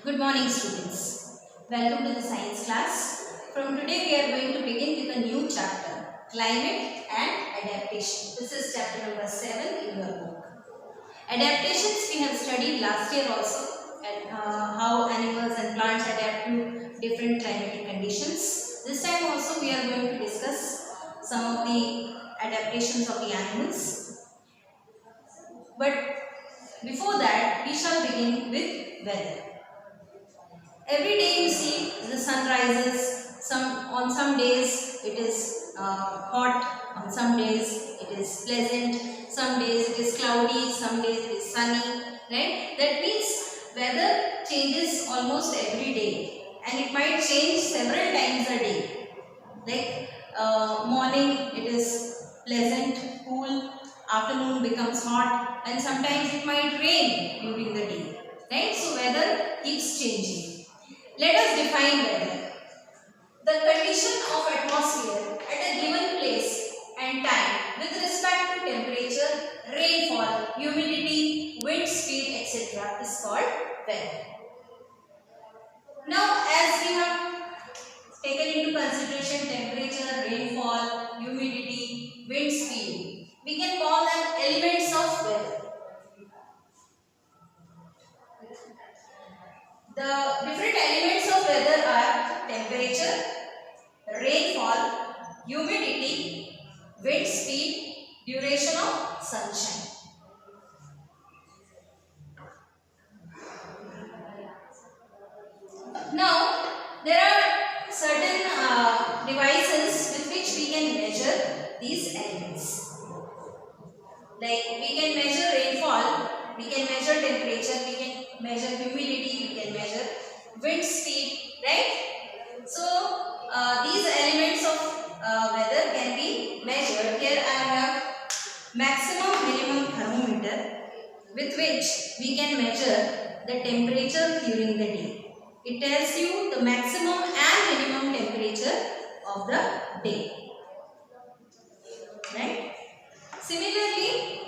Good morning, students. Welcome to the science class. From today we are going to begin with a new chapter, Climate and Adaptation. This is chapter number 7 in your book. Adaptations we have studied last year also, and how animals and plants adapt to different climatic conditions. This time also we are going to discuss some of the adaptations of the animals. But before that, we shall begin with weather. Every day you see the sun rises. On some days it is hot. On some days it is pleasant. Some days it is cloudy. Some days it is sunny. Right? That means weather changes almost every day, and it might change several times a day. Like morning it is pleasant, cool. Afternoon becomes hot, and sometimes it might rain during the day. Right? So weather keeps changing. Let us define weather. The condition of atmosphere at a given place and time with respect to temperature, rainfall, humidity, wind speed, etc. is called weather. Now, as we have taken into consideration temperature, rainfall, humidity, wind speed, we can call them elements of weather. The different elements of weather are temperature, rainfall, humidity, wind speed, duration of sunshine. Now, there are certain devices with which we can measure these elements. Like we can measure rainfall, we can measure temperature, we can measure humidity, we can measure wind speed, right? So, these elements of weather can be measured. Here I have maximum minimum thermometer with which we can measure the temperature during the day. It tells you the maximum and minimum temperature of the day, right? Similarly,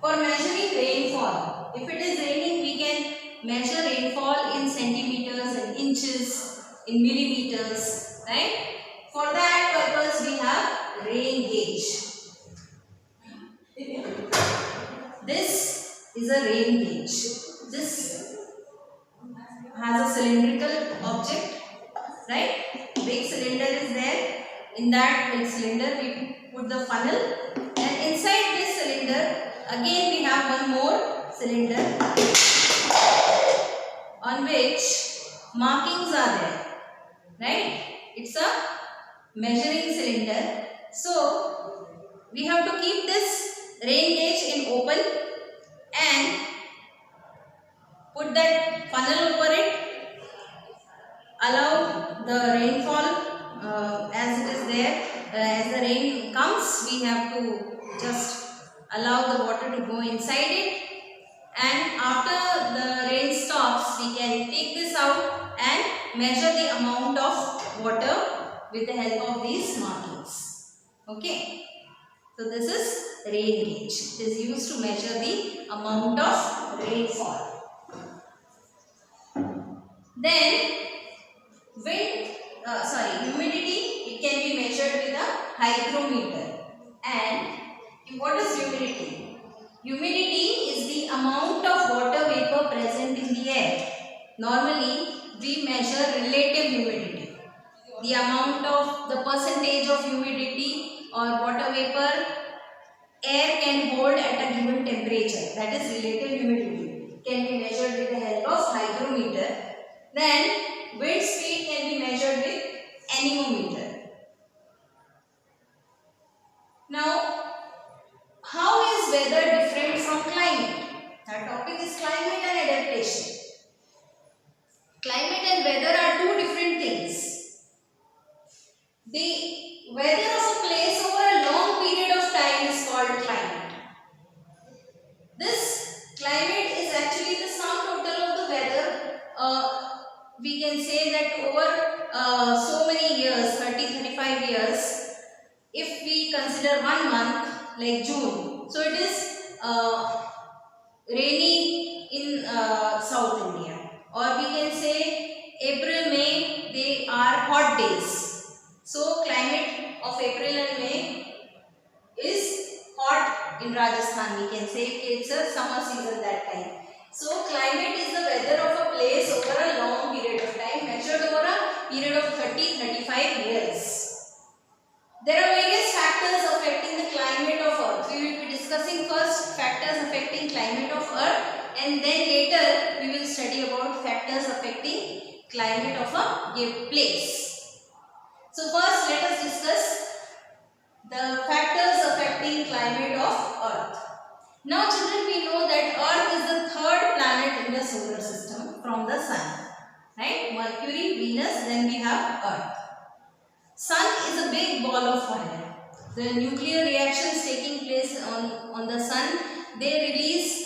for measuring rainfall, if it is raining, we can measure rainfall in centimeters and inches, in millimeters, right? For that purpose, we have rain gauge. This is a rain gauge. This has a cylindrical object, right? Big cylinder is there. In that big cylinder, we put the funnel, and inside this cylinder, again we have one more cylinder on which markings are there, right? It's a measuring cylinder. So we have to keep this rain gauge in open and put that funnel over it, allow the rainfall as it is there. As the rain comes, we have to just allow the water to go inside it, and after the rain stops, we can take this out and measure the amount of water with the help of these markings. Okay. So this is rain gauge. It is used to measure the amount of rainfall. Then humidity, it can be measured with a hygrometer. And what is humidity? Humidity is the amount of water vapor present in the air. Normally, we measure relative humidity. The amount of the percentage of humidity or water vapor air can hold at a given temperature. That is relative humidity. Can be measured with the help of hygrometer. Then wind speed can be measured with anemometer. Now, how is weather different from climate? Our topic is climate and adaptation. Climate and weather are two different things. The weather of a place over a long period of time is called climate. This climate is actually the sum total of the weather. We can say that over so many years, 30-35 years, if we consider 1 month like June, so it is rainy in South India, or we can say and then later we will study about factors affecting climate of a given place. So first let us discuss the factors affecting climate of Earth. Now children, we know that Earth is the third planet in the solar system from the Sun. Right? Mercury, Venus, then we have Earth. Sun is a big ball of fire. The nuclear reactions taking place on the Sun, they release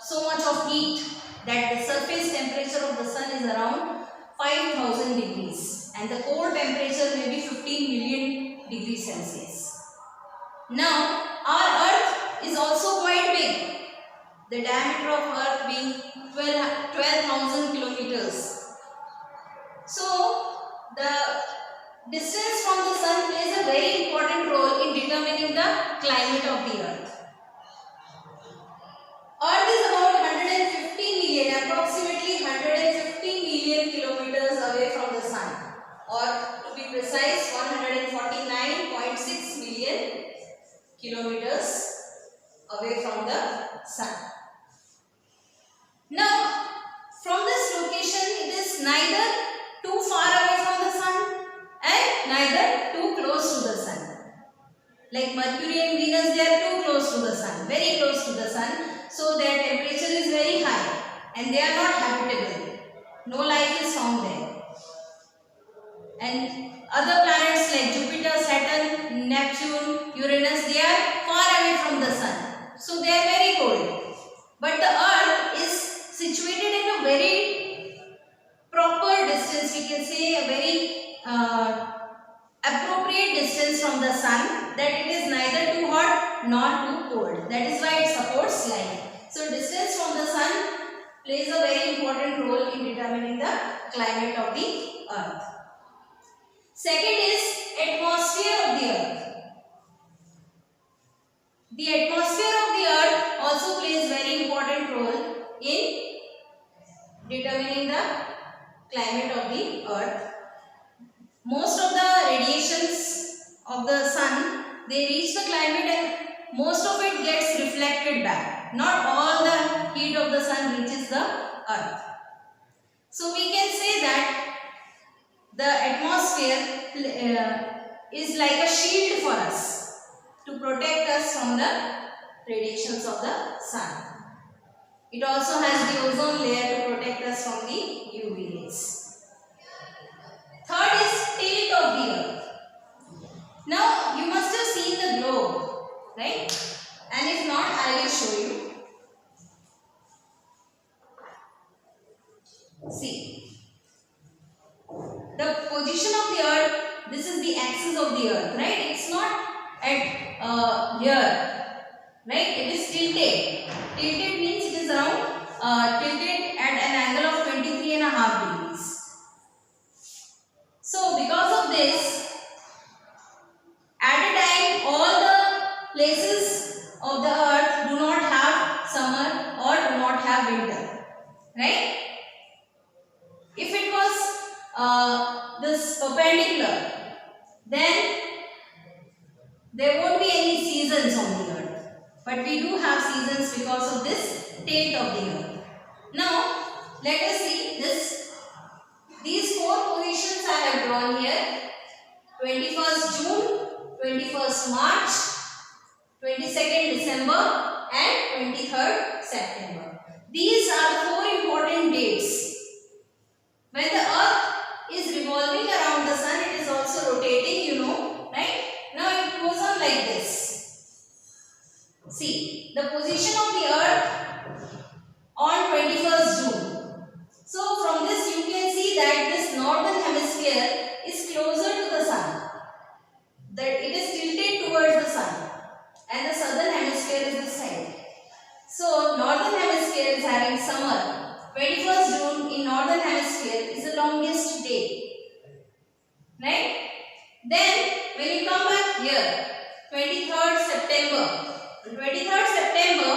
so much of heat that the surface temperature of the Sun is around 5000 degrees and the core temperature may be 15 million degrees Celsius. Now, our Earth is also quite big. The diameter of Earth being 12,000 kilometers. So, the distance from the Sun plays a very important role in determining the climate of the Earth. Earth is about 150 million, approximately 150 million kilometers away from the Sun, or to be precise 149.6 million kilometers away from the Sun. Now, from this location, it is neither too far away from the Sun and neither too close to the Sun. Like Mercury and Venus, they are too close to the Sun, very close to the Sun. So their temperature is very high and they are not habitable. No life is found there. And other planets like Jupiter, Saturn, Neptune, Uranus, they are far away from the Sun. So they are very cold. But the Earth is situated in a very proper distance, we can say a very appropriate distance from the Sun, that it is neither too hot nor too cold. That is why it supports life. So distance from the Sun plays a very important role in determining the climate of the Earth. Second is atmosphere of the Earth. The atmosphere of the Earth also plays very important role in determining the climate of the Earth. Most of the radiations of the Sun, they reach the climate and most of it gets reflected back. Not all the heat of the Sun reaches the Earth. So we can say that the atmosphere is like a shield for us to protect us from the radiations of the Sun. It also has the ozone layer to protect us from the UV rays. Third is tilt of the Earth. Now you must have seen the globe, right? And if not, I will show you. See, the position of the Earth, this is the axis of the Earth, right? It's not at here, right? It is tilted. Tilted means it is around tilted at an angle of 23.5 degrees. So because of this, at a time all the places of the Earth do not have summer or do not have winter, right? If it was this perpendicular, then there won't be any seasons on the Earth. But we do have seasons because of this tilt of the Earth. Now, let us see this. These four positions I have drawn here. 21st June, 21st March, 22nd December and 23rd September. These are the four important dates. When the Earth is revolving around the Sun, it is also rotating, you know, right? Now it goes on like this. See, the position of the Earth on 21st June. So from this you can see that this northern hemisphere is closer to the Sun. That it is tilted towards the Sun. And the southern hemisphere is this side. So northern hemisphere is having summer. 21st June in northern hemisphere is the longest day, right? Then when you come back here, 23rd September. On 23rd September,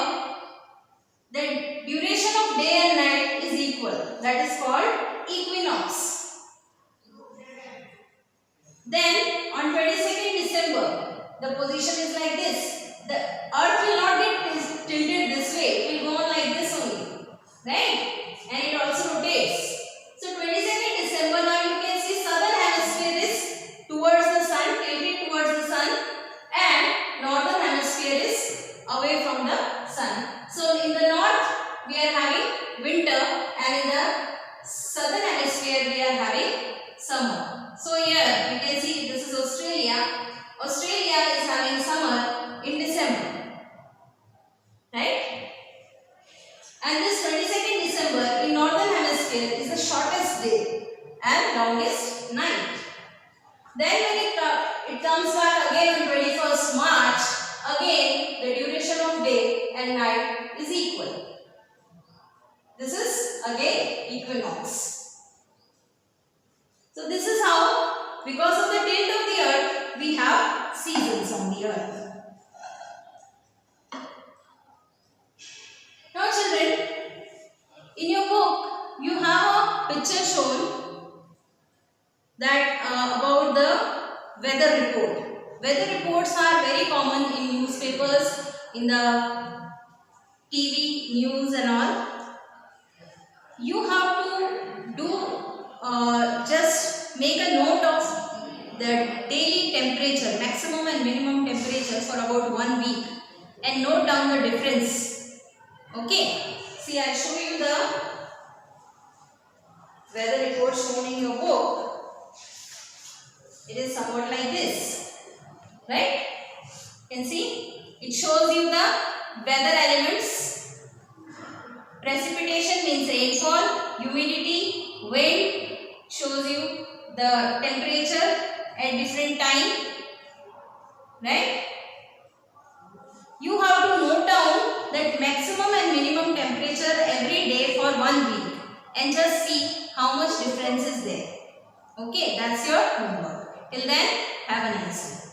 the duration of day and night is equal. That is called equinox. Then on 22nd December, the position is like this. The Earth will not get tilted this way. It will go on like this we are having winter, and in the southern hemisphere we are having summer. So here we can see this is Australia. Australia is having summer in December, right? And this 22nd December in northern hemisphere is the shortest day and longest night. Then when it comes back again on 21st March, again the duration of day and night is equal. This is again equinox. So this is how, because of the tilt of the earth, we have seasons on the earth. Now children, in your book you have a picture shown that about the weather report. Weather reports are very common in newspapers, in the TV news and all. You have to do just make a note of the daily temperature, maximum and minimum temperature for about 1 week, and note down the difference. Okay, see, I show you the weather report shown in your book. It is somewhat like this, right? You can see it shows you the weather elements. Precipitation means rainfall, humidity, wind shows you the temperature at different time, right? You have to note down that maximum and minimum temperature every day for 1 week and just see how much difference is there. Okay, that's your homework. Till then, have a nice day.